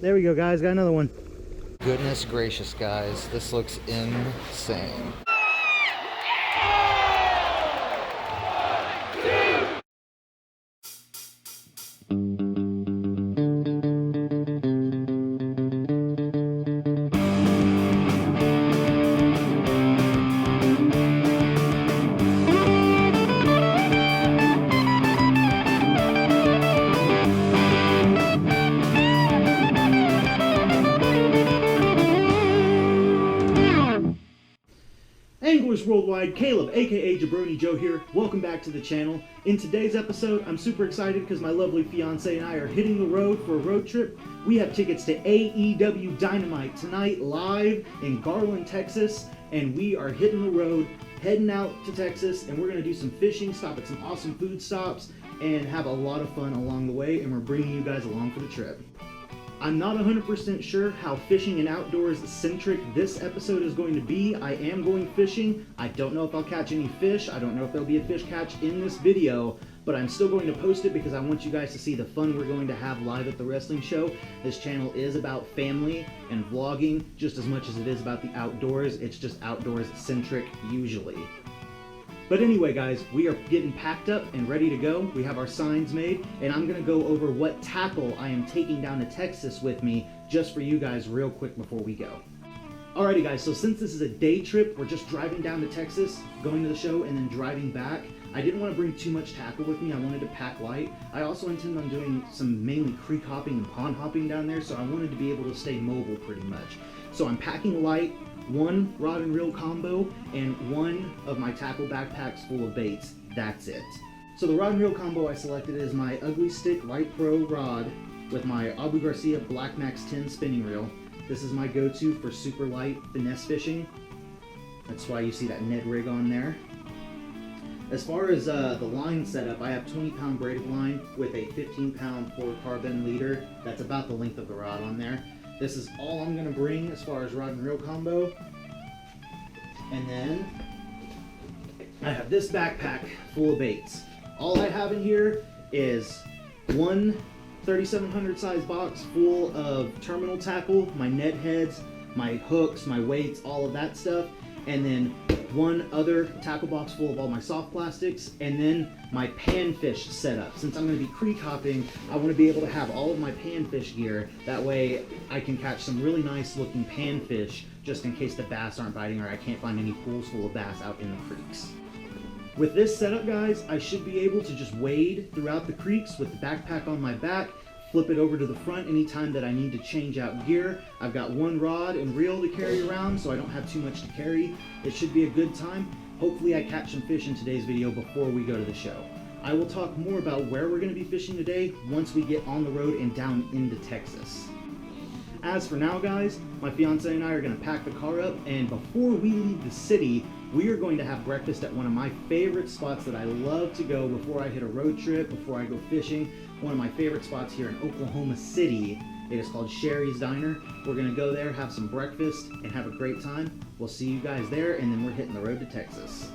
There we go, guys. Got another one. Goodness gracious, guys. This looks insane. Anglers Worldwide, Kaleb, aka Jabroni Joe here. Welcome back to the channel. In today's episode, I'm super excited because my lovely fiance and I are hitting the road for a road trip. We have tickets to AEW Dynamite tonight, live in Garland, Texas, and we are hitting the road, heading out to Texas, and we're going to do some fishing, stop at some awesome food stops, and have a lot of fun along the way, and we're bringing you guys along for the trip. I'm not 100% sure how fishing and outdoors centric this episode is going to be. I am going fishing. I don't know if I'll catch any fish. I don't know if there'll be a fish catch in this video, but I'm still going to post it because I want you guys to see the fun we're going to have live at the wrestling show. This channel is about family and vlogging just as much as it is about the outdoors. It's just outdoors centric usually. But anyway, guys, we are getting packed up and ready to go. We have our signs made, and I'm going to go over what tackle I am taking down to Texas with me just for you guys real quick before we go. Alrighty, guys, so since this is a day trip, we're just driving down to Texas, going to the show, and then driving back. I didn't want to bring too much tackle with me. I wanted to pack light. I also intend on doing some mainly creek hopping and pond hopping down there, so I wanted to be able to stay mobile pretty much. So I'm packing light, one rod and reel combo, and one of my tackle backpacks full of baits. That's it. So the rod and reel combo I selected is my Ugly Stick Light Pro rod with my Abu Garcia Black Max 10 spinning reel. This is my go-to for super light finesse fishing. That's why you see that Ned rig on there. As far as the line setup, I have 20-pound braided line with a 15-pound fluorocarbon leader. That's about the length of the rod on there. This is all I'm going to bring as far as rod and reel combo. And then I have this backpack full of baits. All I have in here is one 3700 size box full of terminal tackle, my Ned heads, my hooks, my weights, all of that stuff. And then one other tackle box full of all my soft plastics, and then my panfish setup. Since I'm going to be creek hopping, I want to be able to have all of my panfish gear. That way I can catch some really nice looking panfish just in case the bass aren't biting or I can't find any pools full of bass out in the creeks. With this setup, guys, I should be able to just wade throughout the creeks with the backpack on my back, flip it over to the front anytime that I need to change out gear. I've got one rod and reel to carry around, so I don't have too much to carry. It should be a good time. Hopefully I catch some fish in today's video before we go to the show. I will talk more about where we're going to be fishing today once we get on the road and down into Texas. As for now, guys, my fiance and I are going to pack the car up, and before we leave the city, we are going to have breakfast at one of my favorite spots that I love to go before I hit a road trip, before I go fishing. One of my favorite spots here in Oklahoma City. It is called Sherri's Diner. We're going to go there, have some breakfast, and have a great time. We'll see you guys there, and then we're hitting the road to Texas.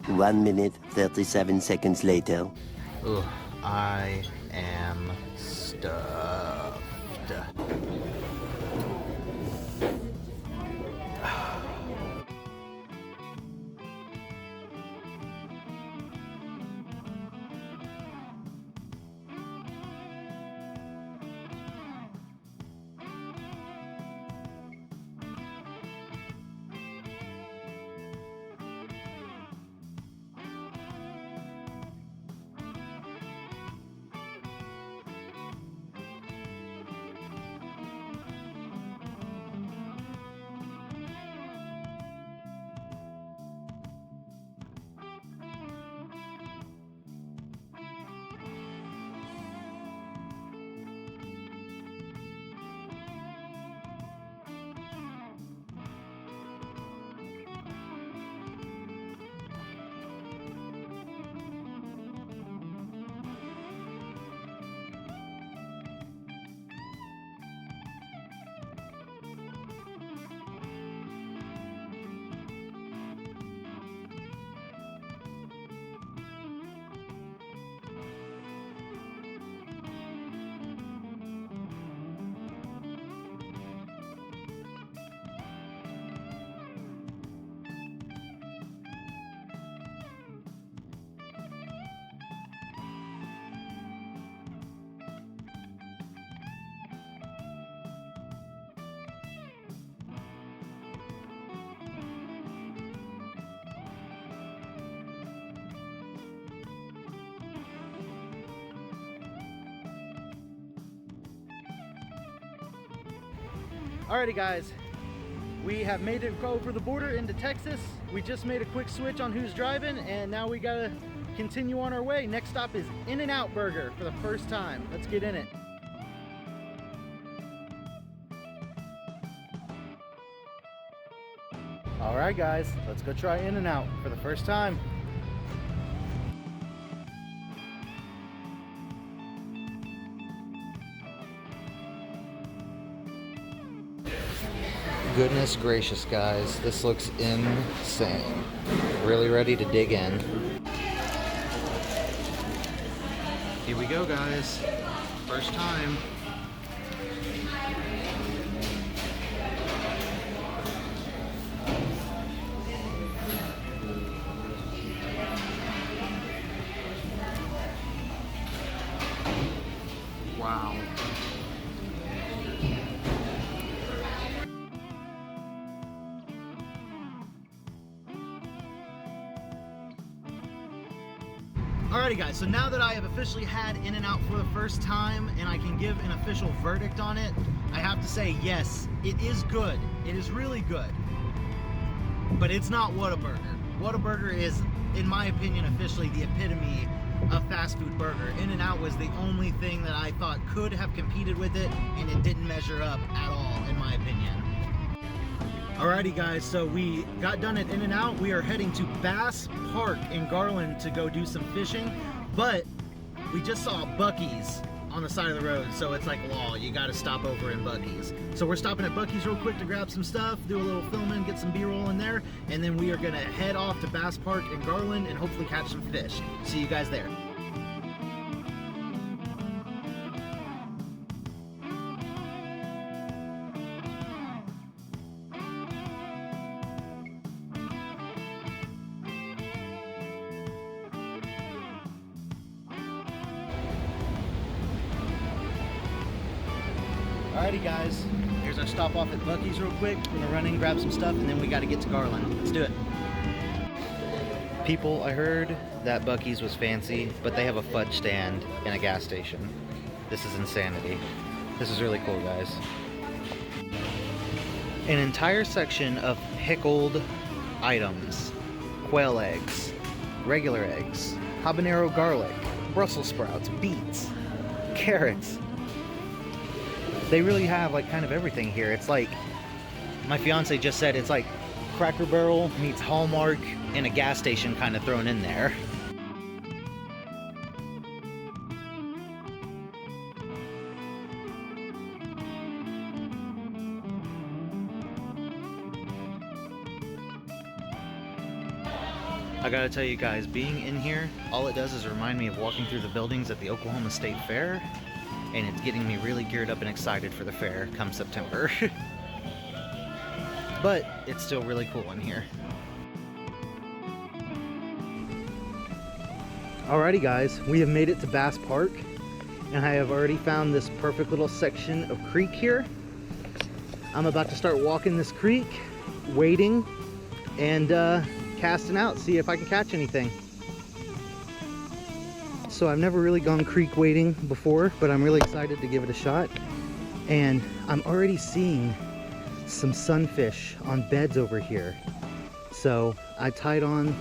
One minute, 37 seconds later. Ugh, I am stuffed. Alrighty guys, we have made it over the border into Texas. We just made a quick switch on who's driving, and now we gotta continue on our way. Next stop is In-N-Out Burger for the first time. Let's get in it. Alright guys, let's go try In-N-Out for the first time. Goodness gracious, guys, this looks insane. Really ready to dig in. Here we go, guys. First time. Wow. Alrighty guys, so now that I have officially had In-N-Out for the first time and I can give an official verdict on it, I have to say yes, it is good. It is really good. But it's not Whataburger. Whataburger is, in my opinion, officially the epitome of fast food burger. In-N-Out was the only thing that I thought could have competed with it, and it didn't measure up at all, in my opinion. Alrighty guys, so we got done at In-N-Out. We are heading to Bass Park in Garland to go do some fishing, but we just saw Buc-ee's on the side of the road, so it's like law, you gotta stop over in Buc-ee's. So we're stopping at Buc-ee's real quick to grab some stuff, do a little filming, get some B-roll in there, and then we are gonna head off to Bass Park in Garland and hopefully catch some fish. See you guys there. Alrighty guys, here's our stop off at Buc-ee's real quick. We're gonna run in, grab some stuff, and then we gotta get to Garland. Let's do it. People, I heard that Buc-ee's was fancy, but they have a fudge stand in a gas station. This is insanity. This is really cool, guys. An entire section of pickled items. Quail eggs, regular eggs, habanero garlic, Brussels sprouts, beets, carrots. They really have like kind of everything here. It's like, my fiance just said, it's like Cracker Barrel meets Hallmark in a gas station kind of thrown in there. I gotta tell you guys, being in here, all it does is remind me of walking through the buildings at the Oklahoma State Fair, and it's getting me really geared up and excited for the fair come September. But it's still really cool in here. Alrighty guys, we have made it to Bass Park, and I have already found this perfect little section of creek here. I'm about to start walking this creek, wading, and casting out, see if I can catch anything. So I've never really gone creek wading before, but I'm really excited to give it a shot. And I'm already seeing some sunfish on beds over here. So I tied on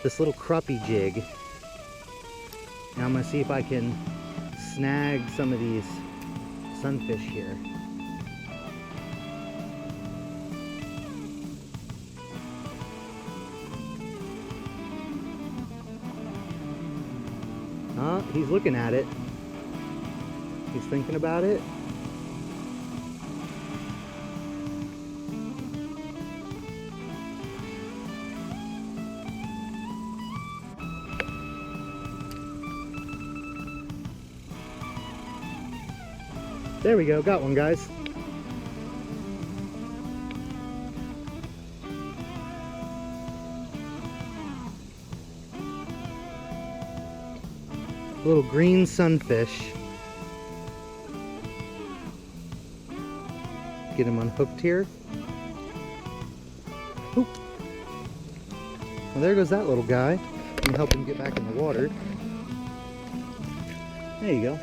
this little crappie jig, and I'm gonna see if I can snag some of these sunfish here. He's looking at it. He's thinking about it. There we go, got one, guys. Little green sunfish. Get him unhooked here. Oop. Well, there goes that little guy. Let me help him get back in the water. There you go.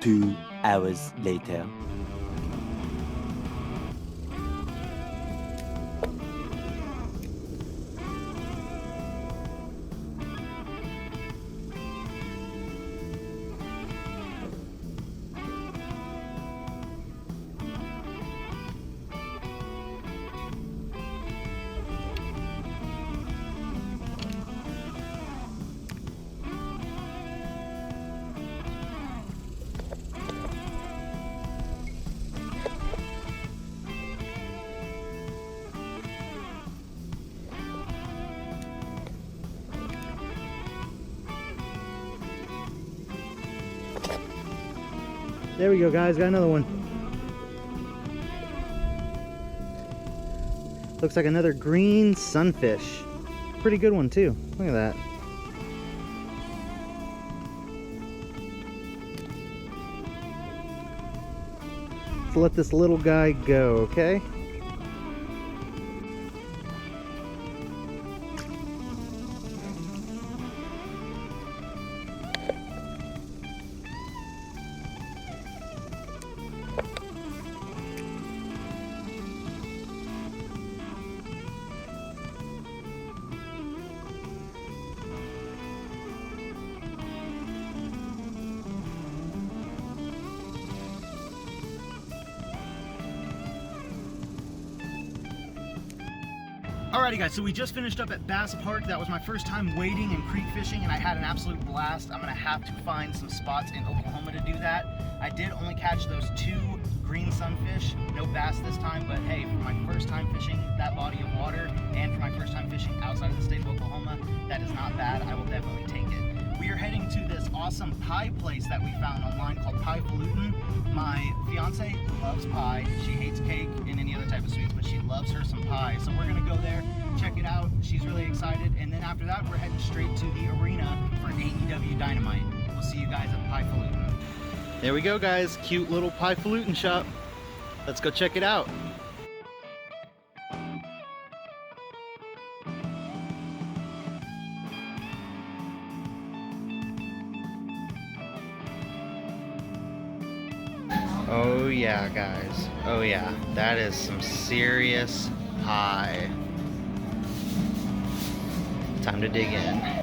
2 hours later. There we go, guys. Got another one. Looks like another green sunfish. Pretty good one, too. Look at that. Let's let this little guy go, okay? Alrighty guys, so we just finished up at Bass Park. That was my first time wading and creek fishing and I had an absolute blast. I'm gonna have to find some spots in Oklahoma to do that. I did only catch those 2 green sunfish, no bass this time, but hey, for my first time fishing that body of water and for my first time fishing outside of the state of Oklahoma, that is not bad. I will definitely take it. We are heading to this awesome pie place that we found online called Piefalootin. My fiance loves pie. She hates cake and any other type of sweets, but she loves her some pie. So we're gonna go there, check it out. She's really excited. And then after that, we're heading straight to the arena for AEW Dynamite. We'll see you guys at Piefalootin. There we go, guys. Cute little Piefalootin shop. Let's go check it out. Oh yeah, guys. Oh yeah, that is some serious pie. Time to dig in.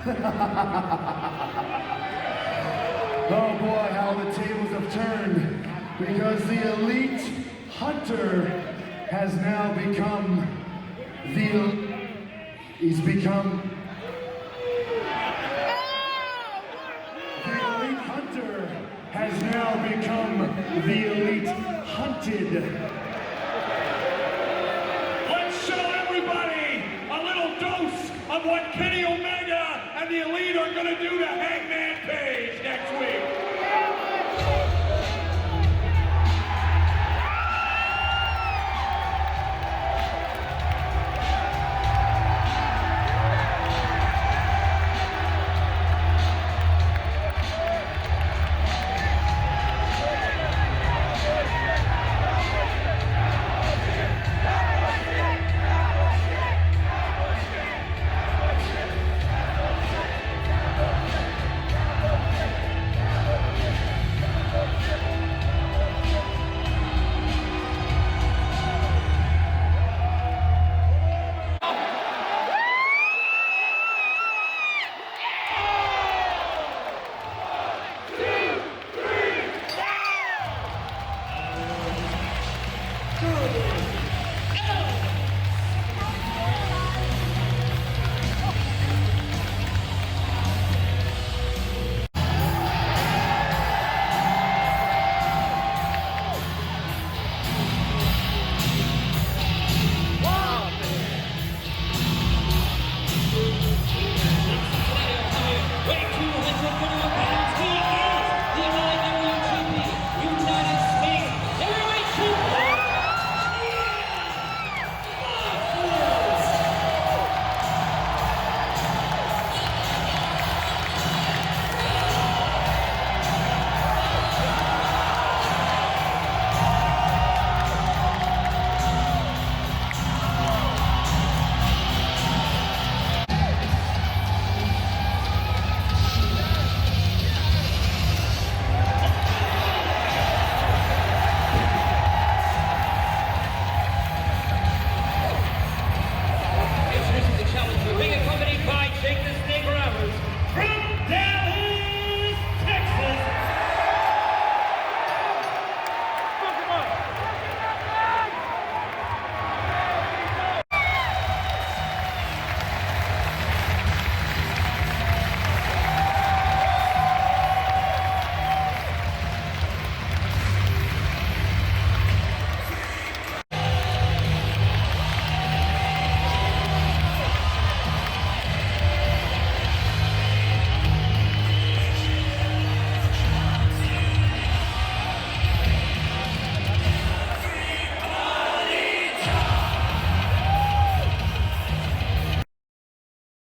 Oh boy, how the tables have turned, because the elite hunter has now become he's become the elite hunter has now become the elite hunted. Let's show everybody a little dose of what Kenny Omega and the Elite are going to do to Hangman Page next week.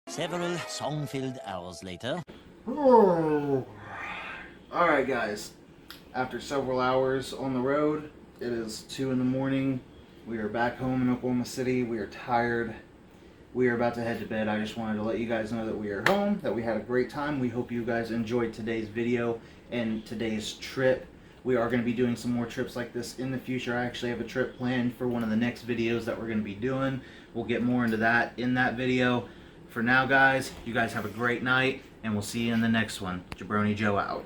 Several song-filled hours later. Alright guys, after several hours on the road, it is 2 in the morning. We are back home in Oklahoma City. We are tired. We are about to head to bed. I just wanted to let you guys know that we are home, that we had a great time. We hope you guys enjoyed today's video and today's trip. We are going to be doing some more trips like this in the future. I actually have a trip planned for one of the next videos that we're going to be doing. We'll get more into that in that video. For now, guys, you guys have a great night, and we'll see you in the next one. Jabroni Joe out.